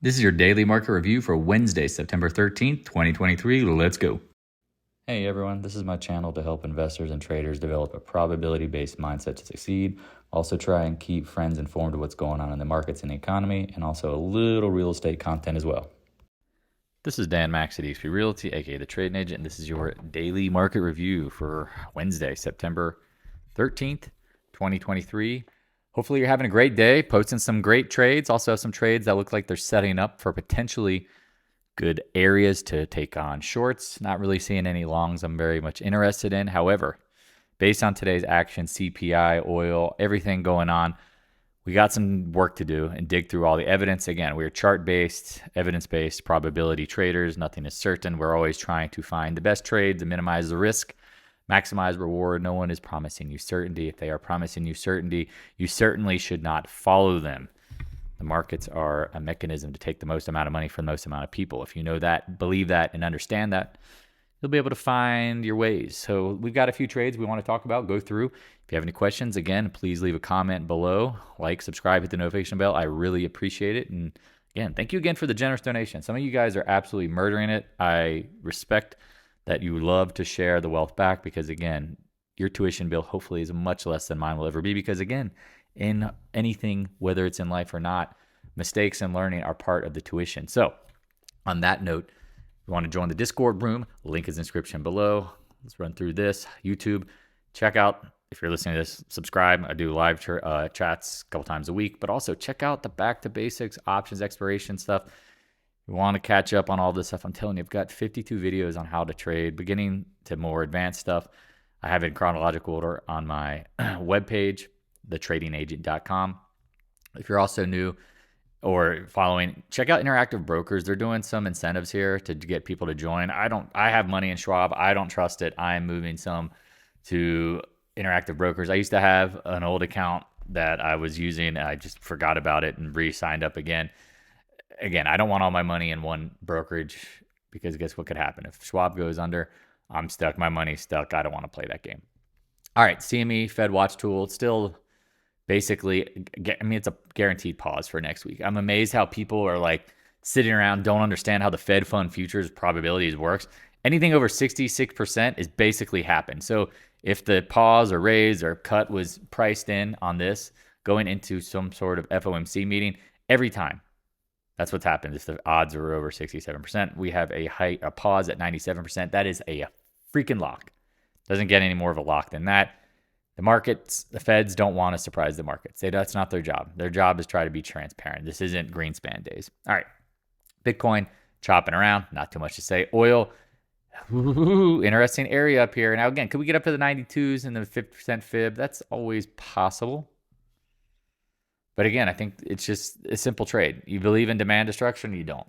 This is your daily market review for Wednesday, September 13th, 2023. Let's go. Hey everyone, this is my channel to help investors and traders develop a probability-based mindset to succeed. Also try and keep friends informed of what's going on in the markets and the economy, and also a little real estate content as well. This is Dan Max at eXp Realty, aka the Trading Agent, and this is your daily market review for Wednesday, September 13th, 2023. Hopefully you're having a great day, posting some great trades. Also some trades that look like they're setting up for potentially good areas to take on shorts. Not really seeing any longs I'm very much interested in. However, based on today's action, CPI, oil, everything going on, we got some work to do and dig through all the evidence. Again, we're chart-based, evidence-based, probability traders. Nothing is certain. We're always trying to find the best trade to minimize the risk, maximize reward. No one is promising you certainty. If they are promising you certainty, you certainly should not follow them. The markets are a mechanism to take the most amount of money from the most amount of people. If you know that, believe that, and understand that, you'll be able to find your ways. So we've got a few trades we want to talk about, go through. If you have any questions, again, please leave a comment below. Like, subscribe, hit the notification bell. I really appreciate it. And again, thank you again for the generous donation. Some of you guys are absolutely murdering it. I respect that you love to share the wealth back because, again, your tuition bill hopefully is much less than mine will ever be because, again, in anything, whether it's in life or not, mistakes and learning are part of the tuition. So on that note, if you want to join the Discord room, link is in the description below. Let's run through this. YouTube, check out, if you're listening to this, subscribe. I do live chats a couple times a week, but also check out the back to basics, options, expiration stuff. If you want to catch up on all this stuff, I'm telling you, I've got 52 videos on how to trade, beginning to more advanced stuff. I have it in chronological order on my webpage, thetradingagent.com. If you're also new or following, check out Interactive Brokers. They're doing some incentives here to get people to join. I have money in Schwab. I don't trust it. I'm moving some to Interactive Brokers. I used to have an old account that I was using. I just forgot about it and re-signed up again. Again, I don't want all my money in one brokerage because guess what could happen? If Schwab goes under, I'm stuck. My money's stuck. I don't want to play that game. All right, CME, Fed Watch Tool. It's still basically, I mean, it's a guaranteed pause for next week. I'm amazed how people are like sitting around, don't understand how the Fed Fund futures probabilities works. Anything over 66% is basically happened. So if the pause or raise or cut was priced in on this going into some sort of FOMC meeting, every time, that's what's happened. If the odds are over 67%, we have a pause at 97%. That is a freaking lock. Doesn't get any more of a lock than that. The markets, the Feds don't want to surprise the markets. That's not their job. Their job is try to be transparent. This isn't Greenspan days. All right. Bitcoin, chopping around. Not too much to say. Oil, interesting area up here. Now, again, could we get up to the 92s and the 50% fib? That's always possible. But again, I think it's just a simple trade. You believe in demand destruction, you don't.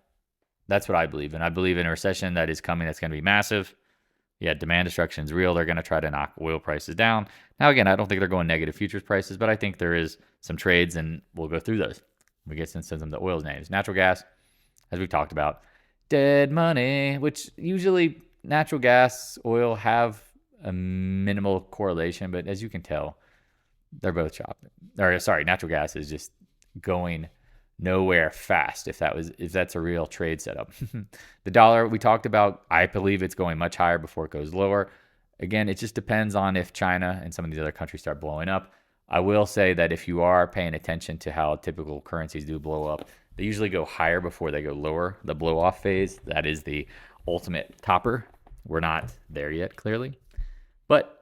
That's what I believe in. I believe in a recession that is coming that's going to be massive. Yeah, demand destruction is real. They're going to try to knock oil prices down. Now, again, I don't think they're going negative futures prices, but I think there is some trades, and we'll go through those. We get some of the oil's names. Natural gas, as we've talked about, dead money, which usually natural gas, oil have a minimal correlation, but as you can tell, they're both chopping. Or sorry, natural gas is just going nowhere fast if that's a real trade setup. The dollar we talked about, I believe it's going much higher before it goes lower. Again, it just depends on if China and some of these other countries start blowing up. I will say that if you are paying attention to how typical currencies do blow up, they usually go higher before they go lower. The blow off phase, that is the ultimate topper. We're not there yet, clearly. But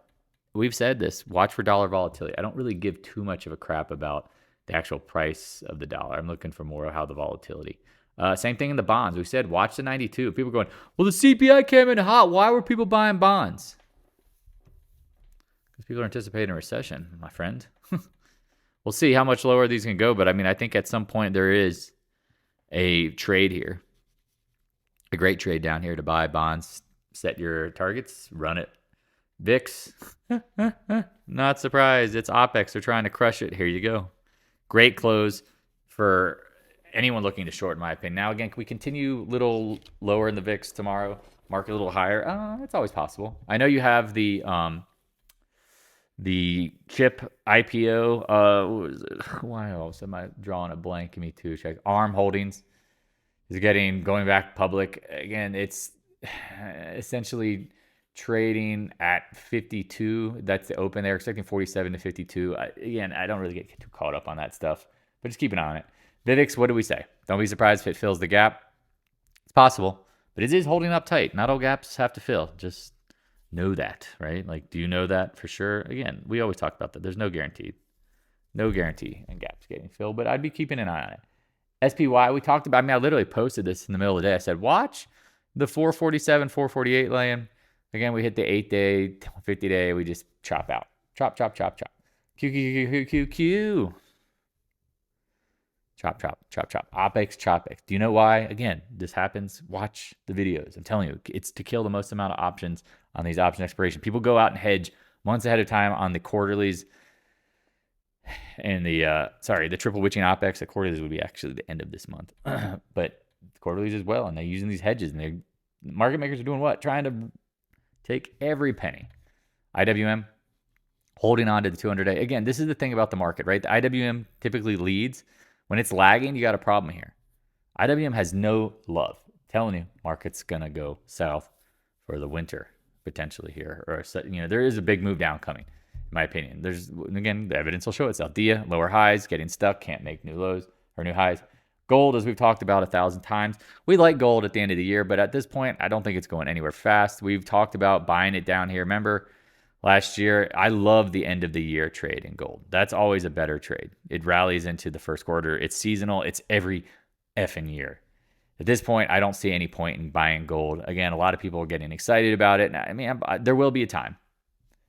we've said this, watch for dollar volatility. I don't really give too much of a crap about the actual price of the dollar. I'm looking for more of how the volatility. Same thing in the bonds. We said watch the 92. People going, well, the CPI came in hot. Why were people buying bonds? Because people are anticipating a recession, my friend. We'll see how much lower these can go. But I mean, I think at some point there is a trade here, a great trade down here to buy bonds, set your targets, run it. VIX, not surprised. It's OPEX. They're trying to crush it. Here you go. Great close for anyone looking to short, in my opinion. Now, again, can we continue a little lower in the VIX tomorrow? Market a little higher? It's always possible. I know you have the chip IPO. What was it? Why else am I drawing a blank? Give me two. Check. ARM Holdings. is going back public. Again, it's essentially trading at 52. That's the open. They're expecting 47 to 52. Again, I don't really get too caught up on that stuff, but just keep an eye on it. VIVIX, what do we say? Don't be surprised if it fills the gap. It's possible, but it is holding up tight. Not all gaps have to fill. Just know that, right? Like, do you know that for sure? Again, we always talk about that. There's no guarantee in gaps getting filled, but I'd be keeping an eye on it. SPY, we talked about, I literally posted this in the middle of the day. I said, watch the 447, 448 laying. Again, we hit the 8-day, 50-day. We just chop out. Chop. Q. Chop. OPEX, CHOPEX. Do you know why? Again, this happens. Watch the videos. I'm telling you, it's to kill the most amount of options on these option expiration. People go out and hedge months ahead of time on the quarterlies and the triple witching OPEX. The quarterlies would be actually the end of this month. But the quarterlies as well. And they're using these hedges. And market makers are doing what? Trying to take every penny. IWM, holding on to the 200-day. Again, this is the thing about the market, right? The IWM typically leads. When it's lagging, you got a problem here. IWM has no love. I'm telling you, market's going to go south for the winter, potentially here. Or, there is a big move down coming, in my opinion. Again, the evidence will show itself. DIA, lower highs, getting stuck, can't make new lows or new highs. Gold, as we've talked about 1,000 times. We like gold at the end of the year, but at this point, I don't think it's going anywhere fast. We've talked about buying it down here. Remember, last year, I love the end of the year trade in gold. That's always a better trade. It rallies into the first quarter. It's seasonal. It's every effing year. At this point, I don't see any point in buying gold. Again, a lot of people are getting excited about it. There will be a time.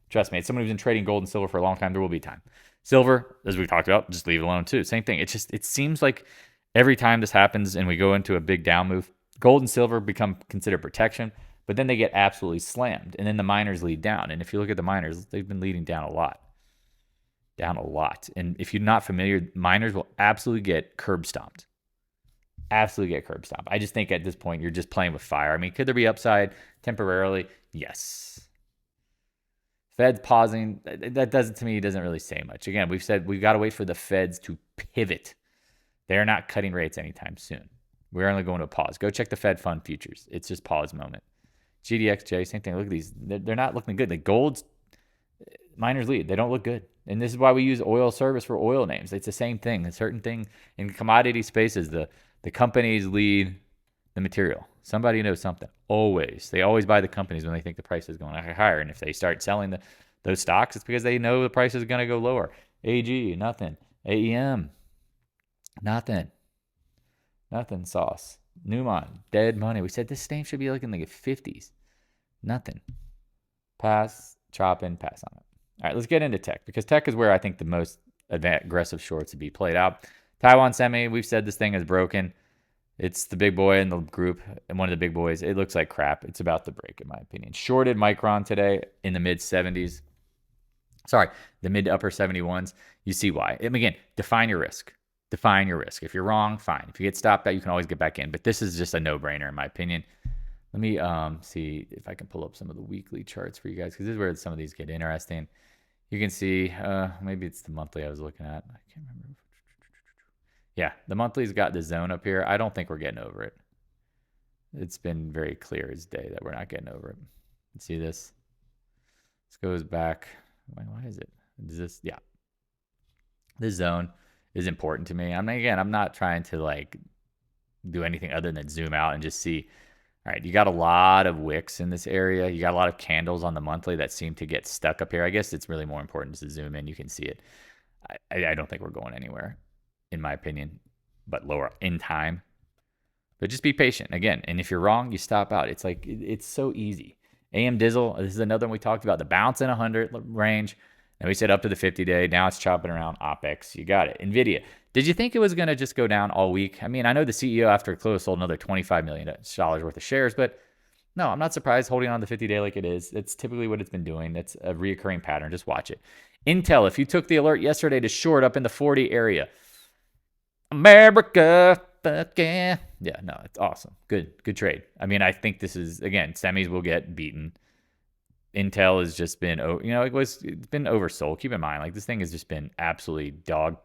Trust me, as someone who's been trading gold and silver for a long time, there will be a time. Silver, as we've talked about, just leave it alone too. Same thing. It seems like every time this happens and we go into a big down move, gold and silver become considered protection. But then they get absolutely slammed, and then the miners lead down. And if you look at the miners, they've been leading down a lot. And if you're not familiar, miners will absolutely get curb stomped. I just think at this point, you're just playing with fire. Could there be upside temporarily? Yes. Fed's pausing. That doesn't really say much. Again, we've said we've got to wait for the Feds to pivot. They're not cutting rates anytime soon. We're only going to a pause. Go check the Fed fund futures. It's just pause moment. GDXJ, same thing. Look at these. They're not looking good. The gold's miners lead. They don't look good. And this is why we use oil service for oil names. It's the same thing. A certain thing in commodity spaces, the companies lead the material. Somebody knows something. Always. They always buy the companies when they think the price is going higher. And if they start selling those stocks, it's because they know the price is going to go lower. AG, nothing. AEM, nothing. Nothing sauce. Newmont, dead money. We said this name should be like in the 50s. Nothing. Pass, pass on it. All right, let's get into tech, because tech is where I think the most aggressive shorts would be played out. Taiwan Semi, we've said this thing is broken. It's the big boy in the group, and one of the big boys. It looks like crap. It's about to break, in my opinion. Shorted Micron today in the mid 70s. Sorry, the mid to upper 71s. You see why. And again, define your risk. If you're wrong, fine. If you get stopped out, you can always get back in. But this is just a no-brainer, in my opinion. Let me see if I can pull up some of the weekly charts for you guys, because this is where some of these get interesting. You can see, maybe it's the monthly I was looking at. I can't remember. Yeah, the monthly's got the zone up here. I don't think we're getting over it. It's been very clear as day that we're not getting over it. See this? This goes back. Why is it? Is this? Yeah. This zone is important to me. I'm not trying to do anything other than zoom out and just see. All right, you got a lot of wicks in this area. You got a lot of candles on the monthly that seem to get stuck up here. I guess it's really more important to zoom in. You can see it. I don't think we're going anywhere, in my opinion, but lower in time. But just be patient again. And if you're wrong, you stop out. It's so easy. AM Dizzle, this is another one we talked about. The bounce in 100 range. And we said up to the 50-day. Now it's chopping around OPEX. You got it. NVIDIA. Did you think it was going to just go down all week? I know the CEO after close sold another $25 million worth of shares, but no, I'm not surprised holding on the 50-day like it is. It's typically what it's been doing. That's a reoccurring pattern. Just watch it. Intel, if you took the alert yesterday to short up in the 40 area, America, fuck yeah. Yeah, no, it's awesome. Good trade. I think this is, again, semis will get beaten. Intel has just been, it's been oversold. Keep in mind, this thing has just been absolutely dog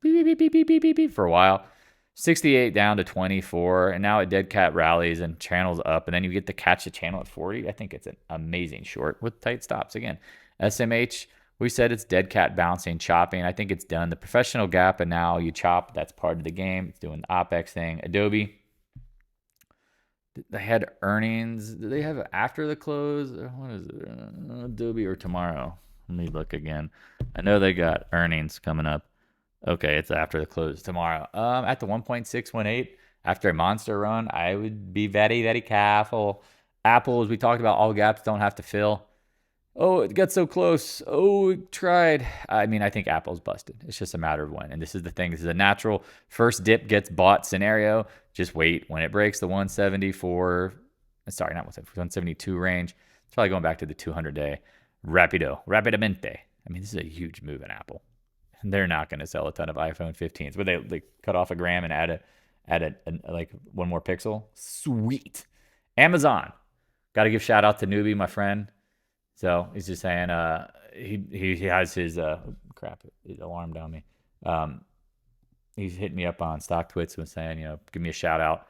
beep, beep, beep, beep, beep, beep, beep, for a while. 68 down to 24, and now a dead cat rallies and channels up, and then you get to catch the channel at 40. I think it's an amazing short with tight stops. Again, SMH, we said it's dead cat bouncing, chopping. I think it's done. The professional gap, and now you chop. That's part of the game. It's doing the OPEX thing. Adobe, they had earnings. Do they have after the close? What is it? Adobe or tomorrow? Let me look again. I know they got earnings coming up. Okay, it's after the close tomorrow. At the 1.618, after a monster run, I would be very, very careful. Apple, as we talked about, all gaps don't have to fill. Oh, it got so close. Oh, it tried. I mean, I think Apple's busted. It's just a matter of when. And this is the thing. This is a natural first dip gets bought scenario. Just wait. When it breaks the 174, sorry, not 172 range, it's probably going back to the 200-day. Rapidamente. I mean, this is a huge move in Apple. They're not going to sell a ton of iPhone 15s, but they cut off a gram and add like one more pixel. Sweet. Amazon. Got to give shout out to Newbie, my friend. So he's just saying he has his his alarm down me. He's hitting me up on StockTwits and saying, give me a shout out.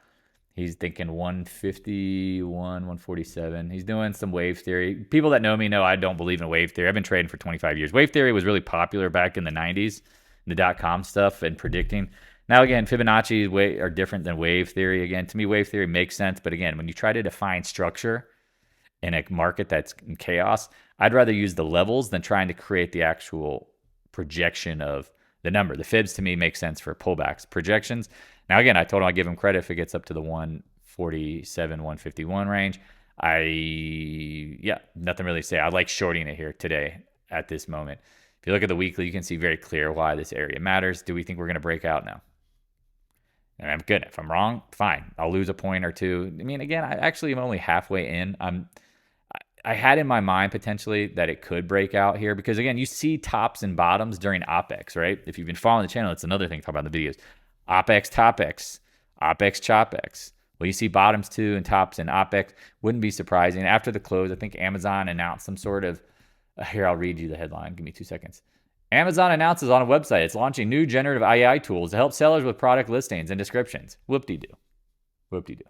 He's thinking 151, 147. He's doing some wave theory. People that know me know I don't believe in wave theory. I've been trading for 25 years. Wave theory was really popular back in the 90s, the dot-com stuff and predicting. Now, again, Fibonacci are different than wave theory. Again, to me, wave theory makes sense. But again, when you try to define structure in a market that's in chaos, I'd rather use the levels than trying to create the actual projection of the number. The fibs to me make sense for pullbacks. Projections, now again, I told him I'd give him credit if it gets up to the 147, 151 range. Nothing really to say. I like shorting it here today at this moment. If you look at the weekly, you can see very clear why this area matters. Do we think we're going to break out now? And I'm good. If I'm wrong, fine. I'll lose a point or two. I mean, again, I actually am only halfway in. I had in my mind potentially that it could break out here because, again, you see tops and bottoms during OPEX, right? If you've been following the channel, it's another thing to talk about in the videos. OPEX, TOPEX, OPEX, CHOPEX. Well, you see bottoms too and tops and OPEX. Wouldn't be surprising. After the close, I think Amazon announced some sort of, here, I'll read you the headline. Give me 2 seconds. Amazon announces on a website it's launching new generative AI tools to help sellers with product listings and descriptions. Whoop-de-doo. Whoop-de-doo.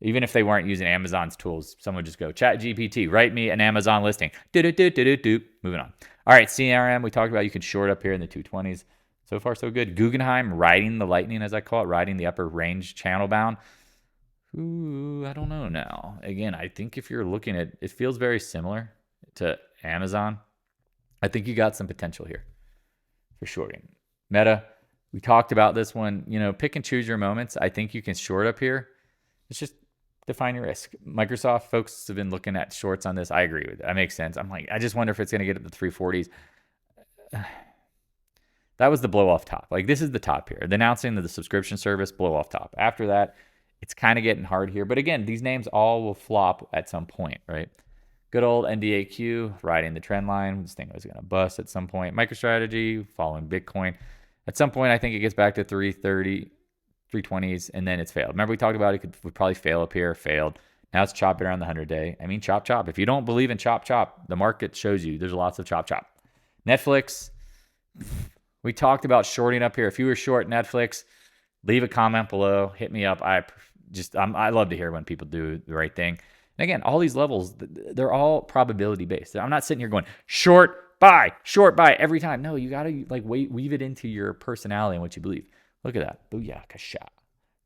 Even if they weren't using Amazon's tools, someone would just go, ChatGPT, write me an Amazon listing. Do-do-do-do-do-do. Moving on. All right, CRM, we talked about you can short up here in the 220s. So far, so good. Guggenheim, riding the lightning, as I call it, riding the upper range channel bound. Ooh, I don't know now. Again, I think if you're looking at, it feels very similar to Amazon. I think you got some potential here for shorting. Meta, we talked about this one. Pick and choose your moments. I think you can short up here. It's just define your risk. Microsoft folks have been looking at shorts on this. I agree with it. That makes sense. I'm like, I just wonder if it's going to get up to 340s. That was the blow off top. Like, this is the top here. The announcing of the subscription service, blow off top. After that, it's kind of getting hard here. But again, these names all will flop at some point, right? Good old NDAQ, riding the trend line. This thing was going to bust at some point. MicroStrategy, following Bitcoin. At some point, I think it gets back to 330, 320s, and then it's failed. Remember we talked about it would probably fail up here, failed. Now it's chopping around the 100-day. I mean, chop, chop. If you don't believe in chop, chop, the market shows you there's lots of chop, chop. Netflix, we talked about shorting up here. If you were short Netflix, leave a comment below. Hit me up. I love to hear when people do the right thing. And again, all these levels, they're all probability based. I'm not sitting here going short, buy every time. No, you got to weave it into your personality and what you believe. Look at that. Booyah, kasha.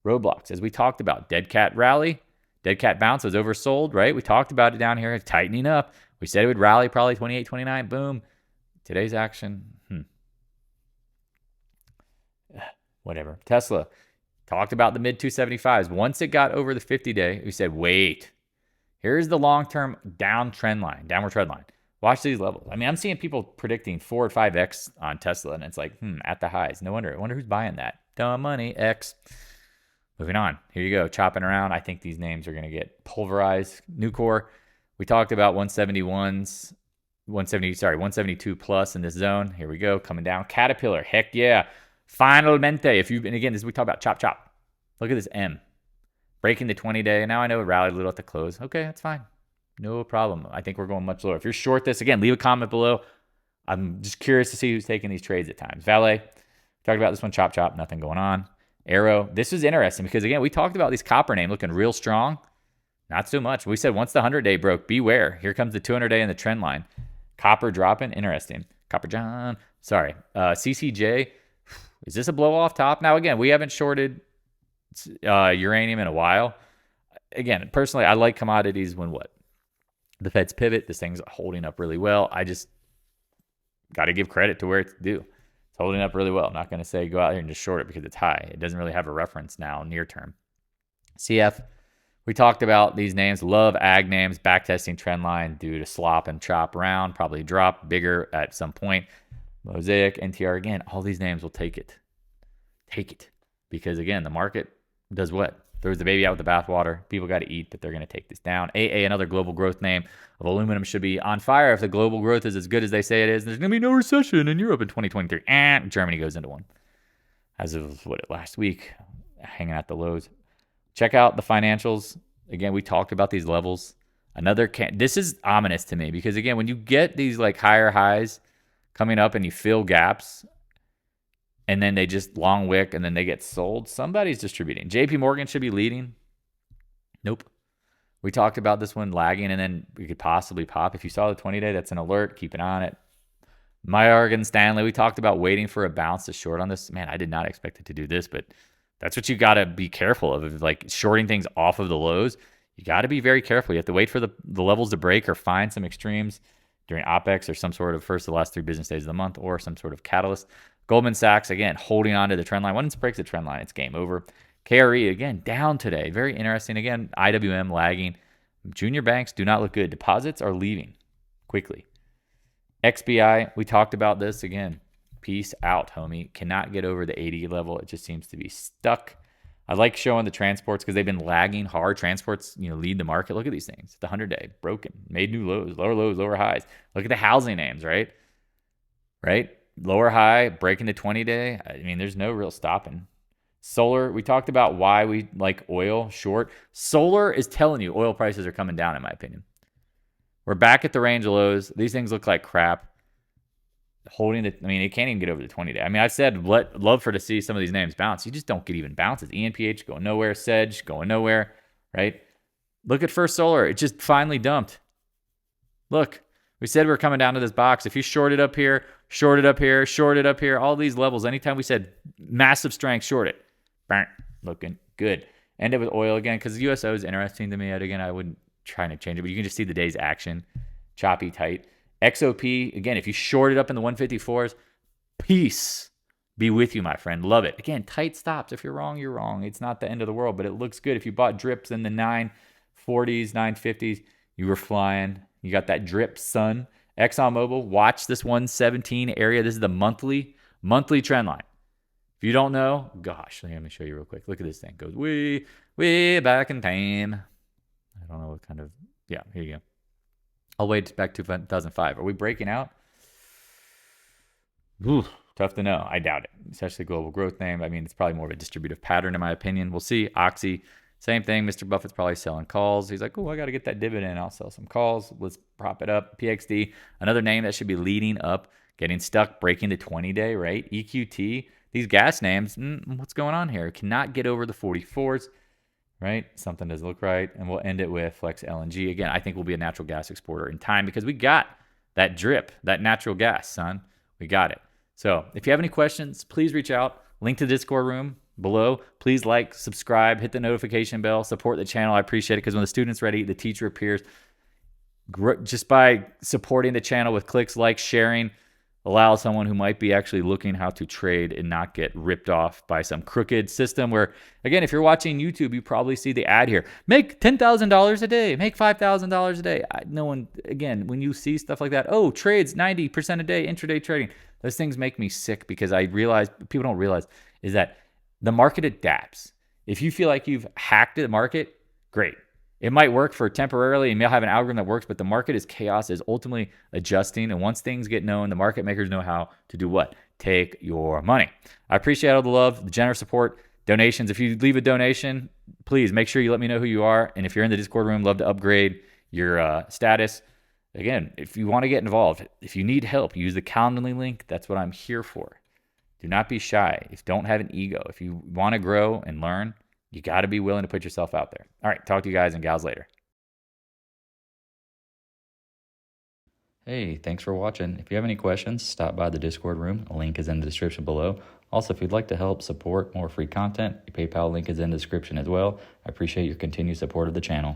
Roblox, as we talked about, dead cat rally, dead cat bounce was oversold, right? We talked about it down here, tightening up. We said it would rally probably 28, 29. Boom. Today's action, whatever. Tesla, talked about the mid 275s. Once it got over the 50-day, we said, wait. Here's the long-term downward trend line. Watch these levels. I mean, I'm seeing people predicting 4 or 5x on Tesla, and it's like, at the highs. No wonder. I wonder who's buying that. Dumb money, X. Moving on. Here you go, chopping around. I think these names are going to get pulverized. Nucor, we talked about 172 plus in this zone. Here we go, coming down. Caterpillar, heck yeah. Finalmente, and again, this we talk about chop, chop. Look at this M. Breaking the 20-day. Now I know it rallied a little at the close. Okay, that's fine. No problem. I think we're going much lower. If you're short this, again, leave a comment below. I'm just curious to see who's taking these trades at times. VALE, talked about this one, chop, chop, nothing going on. Arrow. This is interesting because, again, we talked about these copper name looking real strong. Not so much. We said once the 100-day broke, beware. Here comes the 200-day and the trend line. Copper dropping. Interesting. Copper John. Sorry. CCJ. Is this a blow off top? Now, again, we haven't shorted uranium in a while. Again, personally, I like commodities when what? The Fed's pivot. This thing's holding up really well. I just got to give credit to where it's due. It's holding up really well. I'm not going to say go out here and just short it because it's high. It doesn't really have a reference now near term. CF, we talked about these names. Love ag names. Backtesting trend line due to slop and chop around. Probably drop bigger at some point. Mosaic, NTR, again, all these names will take it. Take it. Because, again, the market does what? Throws the baby out with the bathwater. People got to eat that they're going to take this down. AA, another global growth name of aluminum, should be on fire if the global growth is as good as they say it is. There's going to be no recession in Europe in 2023. And Germany goes into one. As of, last week, hanging at the lows. Check out the financials. Again, we talked about these levels. This is ominous to me because, again, when you get these like higher highs coming up and you fill gaps, and then they just long wick, and then they get sold. Somebody's distributing. JP Morgan should be leading. Nope. We talked about this one lagging, and then we could possibly pop. If you saw the 20-day, that's an alert. Keep an eye on it. Morgan Stanley, we talked about waiting for a bounce to short on this. Man, I did not expect it to do this, but that's what you got to be careful of. Like shorting things off of the lows, you got to be very careful. You have to wait for the levels to break or find some extremes during OPEX or some sort of first of the last 3 business days of the month or some sort of catalyst. Goldman Sachs, again, holding on to the trend line. Once it breaks the trend line, it's game over. KRE, again, down today. Very interesting. Again, IWM lagging. Junior banks do not look good. Deposits are leaving quickly. XBI, we talked about this again. Peace out, homie. Cannot get over the 80 level. It just seems to be stuck. I like showing the transports because they've been lagging hard. Transports, lead the market. Look at these things. The 100-day, broken. Made new lows, lower highs. Look at the housing names, right? Right? Lower high, breaking the 20-day. I mean, there's no real stopping. Solar, we talked about why we like oil short. Solar is telling you oil prices are coming down, in my opinion. We're back at the range of lows. These things look like crap. It can't even get over the 20-day. I mean, I said love to see some of these names bounce. You just don't get even bounces. ENPH going nowhere. Sedge going nowhere, right? Look at First Solar. It just finally dumped. Look. We said we were coming down to this box. If you shorted up here, shorted up here, shorted up here, all these levels, anytime we said massive strength, short it. Bang, looking good. End it with oil again because the USO is interesting to me. Again, I wouldn't try to change it, but you can just see the day's action. Choppy, tight. XOP, again, if you shorted up in the 154s, peace be with you, my friend. Love it. Again, tight stops. If you're wrong, you're wrong. It's not the end of the world, but it looks good. If you bought drips in the 940s, 950s, you were flying. You got that drip, son. ExxonMobil, watch this 117 area. This is the monthly trend line. If you don't know, gosh, let me show you real quick. Look at this thing. It goes way back in time. I don't know what kind of, yeah, here you go. I'll wait back to 2005. Are we breaking out? Ooh, tough to know. I doubt it, especially global growth name. I mean, it's probably more of a distributive pattern in my opinion. We'll see. Oxy. Same thing. Mr. Buffett's probably selling calls. He's like, oh, I got to get that dividend. I'll sell some calls. Let's prop it up. PXD, another name that should be leading up, getting stuck, breaking the 20-day, right? EQT, these gas names, what's going on here? Cannot get over the 44s, right? Something doesn't look right. And we'll end it with Flex LNG. Again, I think we'll be a natural gas exporter in time because we got that drip, that natural gas, son. We got it. So if you have any questions, please reach out. Link to the Discord room below. Please like, subscribe, hit the notification bell, support the channel. I appreciate it because when the student's ready, the teacher appears. Just by supporting the channel with clicks, likes, sharing, allow someone who might be actually looking how to trade and not get ripped off by some crooked system where, again, if you're watching YouTube, you probably see the ad here. Make $10,000 a day. Make $5,000 a day. No one, again, when you see stuff like that, oh, trades 90% a day, intraday trading. Those things make me sick because I realize, people don't realize, is that the market adapts. If you feel like you've hacked the market, great. It might work for temporarily and you'll have an algorithm that works, but the market is chaos, is ultimately adjusting. And once things get known, the market makers know how to do what? Take your money. I appreciate all the love, the generous support, donations. If you leave a donation, please make sure you let me know who you are. And if you're in the Discord room, love to upgrade your status. Again, if you want to get involved, if you need help, use the Calendly link. That's what I'm here for. Do not be shy. Don't have an ego. If you want to grow and learn, you got to be willing to put yourself out there. All right, talk to you guys and gals later. Hey, thanks for watching. If you have any questions, stop by the Discord room. A link is in the description below. Also, if you'd like to help support more free content, your PayPal link is in the description as well. I appreciate your continued support of the channel.